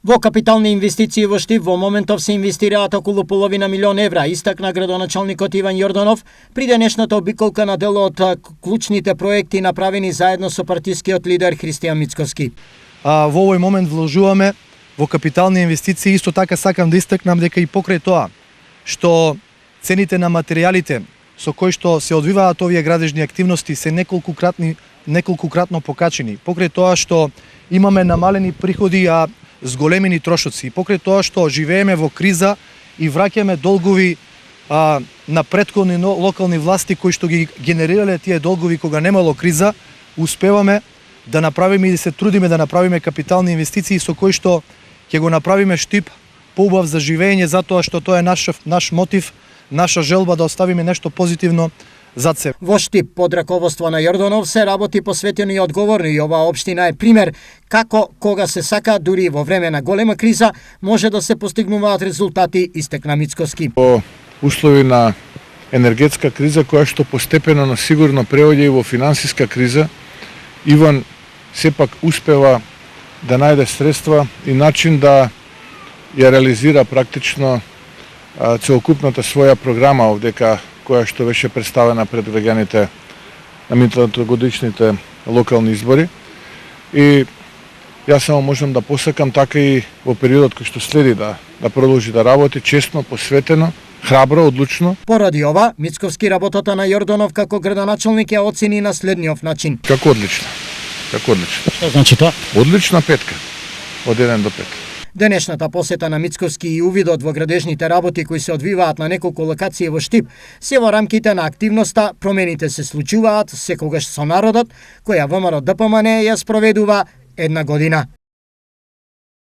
Во капитални инвестиции во Штип во моментов се инвестираат околу половина милион евра, истакна градоначалникот Иван Јорданов при денешната обиколка на дел од клучните проекти направени заедно со партискиот лидер Христијан Мицковски. Во овој момент вложуваме во капитални инвестиции, исто така сакам да истакнам дека и покрај тоа што цените на материјалите со кои што се одвиваат овие градежни активности се неколкукратно покачени. Покрај тоа што имаме намалени приходи, а зголемени трошоци. Покрај тоа што живееме во криза и враќаме долгови на претходни локални власти кои што ги генерирале тие долгови кога немало криза, успеваме да направиме и да се трудиме да направиме капитални инвестиции со кои што ќе го направиме Штип поубав за живење, затоа што тоа е наш мотив, наша желба да оставиме нешто позитивно зад себе. Во Штип под раководство на Јорданов се работи посветено и одговорно и оваа општина е пример како кога се сака дури во време на голема криза може да се постигнуваат резултати, истекна Мицковски. Во услови на енергетска криза која што постепено но сигурно преоѓа и во финансиска криза, Иван сепак успева да најде средства и начин да ја реализира практично целокупната своја програма овдека која што беше представена пред граѓаните на минатогодишните локални избори. И јас само можам да посакам така и во периодот кој што следи да продолжи да работи честно, посветено, храбро, одлучно. Поради ова, Мицковски работата на Јорданов како градоначалник ја оцени на следниот начин. Како одлично. Како одлично. Што значи тоа? Одлична петка. Од 1 до 5. Денешната посета на Мицковски и увидот во градежните работи кои се одвиваат на неколку локации во Штип се во рамките на активноста промените се случуваат секогаш со народот, која ВМРО ДПМН ја спроведува една година.